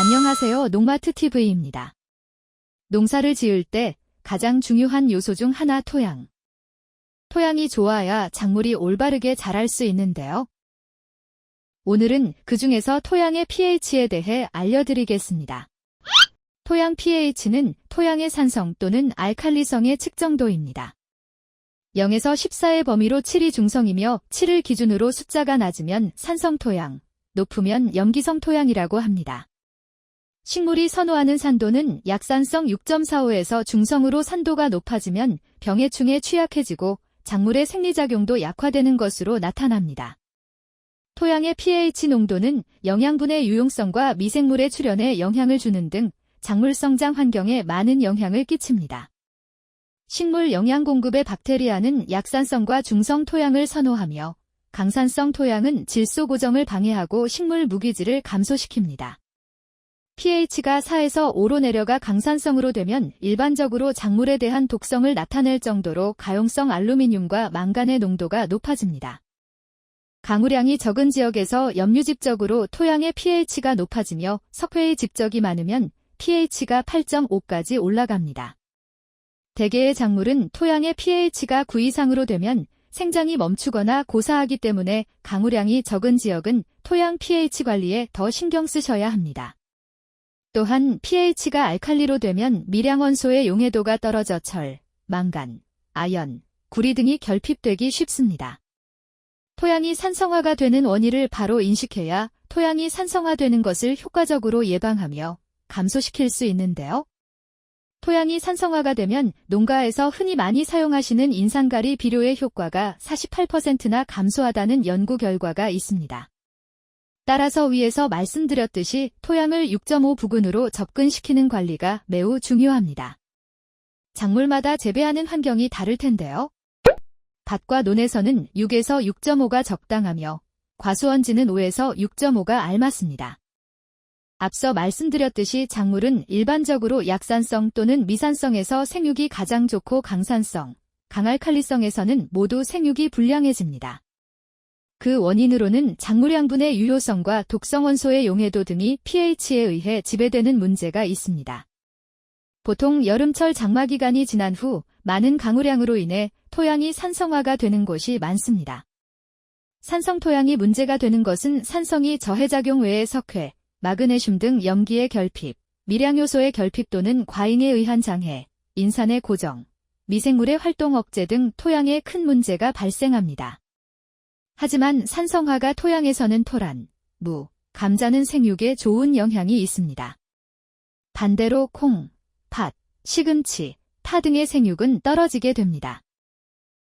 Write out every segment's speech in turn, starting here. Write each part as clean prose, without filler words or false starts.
안녕하세요. 농마트TV입니다. 농사를 지을 때 가장 중요한 요소 중 하나 토양. 토양이 좋아야 작물이 올바르게 자랄 수 있는데요. 오늘은 그 중에서 토양의 pH에 대해 알려드리겠습니다. 토양 pH는 토양의 산성 또는 알칼리성의 측정도입니다. 0에서 14의 범위로 7이 중성이며 7을 기준으로 숫자가 낮으면 산성 토양, 높으면 염기성 토양이라고 합니다. 식물이 선호하는 산도는 약산성 6.45에서 중성으로 산도가 높아지면 병해충에 취약해지고 작물의 생리작용도 약화되는 것으로 나타납니다. 토양의 pH 농도는 영양분의 유용성과 미생물의 출현에 영향을 주는 등 작물 성장 환경에 많은 영향을 끼칩니다. 식물 영양 공급의 박테리아는 약산성과 중성 토양을 선호하며 강산성 토양은 질소 고정을 방해하고 식물 무기질을 감소시킵니다. pH가 4에서 5로 내려가 강산성으로 되면 일반적으로 작물에 대한 독성을 나타낼 정도로 가용성 알루미늄과 망간의 농도가 높아집니다. 강우량이 적은 지역에서 염류집적으로 토양의 pH가 높아지며 석회의 집적이 많으면 pH가 8.5까지 올라갑니다. 대개의 작물은 토양의 pH가 9 이상으로 되면 생장이 멈추거나 고사하기 때문에 강우량이 적은 지역은 토양 pH 관리에 더 신경 쓰셔야 합니다. 또한 pH가 알칼리로 되면 미량원소의 용해도가 떨어져 철, 망간, 아연, 구리 등이 결핍되기 쉽습니다. 토양이 산성화가 되는 원인을 바로 인식해야 토양이 산성화되는 것을 효과적으로 예방하며 감소시킬 수 있는데요. 토양이 산성화가 되면 농가에서 흔히 많이 사용하시는 인산가리 비료의 효과가 48%나 감소하다는 연구 결과가 있습니다. 따라서 위에서 말씀드렸듯이 토양을 6.5 부근으로 접근시키는 관리가 매우 중요합니다. 작물마다 재배하는 환경이 다를 텐데요. 밭과 논에서는 6에서 6.5가 적당하며 과수원지는 5에서 6.5가 알맞습니다. 앞서 말씀드렸듯이 작물은 일반적으로 약산성 또는 미산성에서 생육이 가장 좋고 강산성, 강알칼리성에서는 모두 생육이 불량해집니다. 그 원인으로는 작물 양분의 유효성과 독성 원소의 용해도 등이 pH에 의해 지배되는 문제가 있습니다. 보통 여름철 장마 기간이 지난 후 많은 강우량으로 인해 토양이 산성화가 되는 곳이 많습니다. 산성 토양이 문제가 되는 것은 산성이 저해작용 외에 석회, 마그네슘 등 염기의 결핍, 미량요소의 결핍 또는 과잉에 의한 장애, 인산의 고정, 미생물의 활동 억제 등 토양에 큰 문제가 발생합니다. 하지만 산성화가 토양에서는 토란, 무, 감자는 생육에 좋은 영향이 있습니다. 반대로 콩, 팥, 시금치, 파 등의 생육은 떨어지게 됩니다.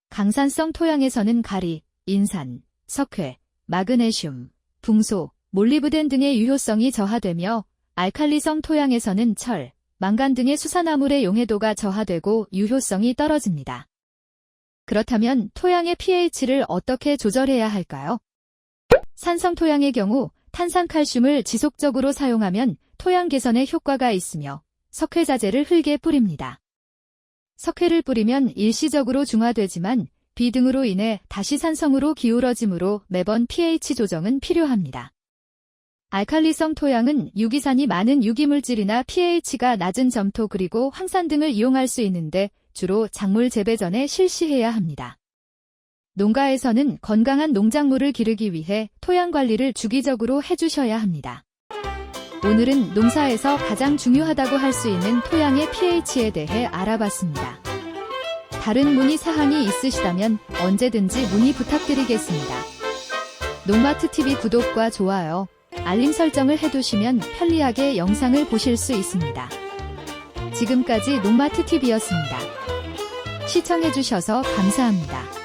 강산성 토양에서는 가리, 인산, 석회, 마그네슘, 붕소, 몰리브덴 등의 유효성이 저하되며 알칼리성 토양에서는 철, 망간 등의 수산화물의 용해도가 저하되고 유효성이 떨어집니다. 그렇다면 토양의 pH를 어떻게 조절해야 할까요? 산성 토양의 경우 탄산칼슘을 지속적으로 사용하면 토양 개선에 효과가 있으며 석회자재를 흙에 뿌립니다. 석회를 뿌리면 일시적으로 중화되지만 비 등으로 인해 다시 산성으로 기울어지므로 매번 pH 조정은 필요합니다. 알칼리성 토양은 유기산이 많은 유기물질이나 pH가 낮은 점토 그리고 황산 등을 이용할 수 있는데 주로 작물 재배 전에 실시해야 합니다. 농가에서는 건강한 농작물을 기르기 위해 토양 관리를 주기적으로 해주셔야 합니다. 오늘은 농사에서 가장 중요하다고 할 수 있는 토양의 pH에 대해 알아봤습니다. 다른 문의 사항이 있으시다면 언제든지 문의 부탁드리겠습니다. 농마트TV 구독과 좋아요, 알림 설정을 해두시면 편리하게 영상을 보실 수 있습니다. 지금까지 농마트TV였습니다. 시청해주셔서 감사합니다.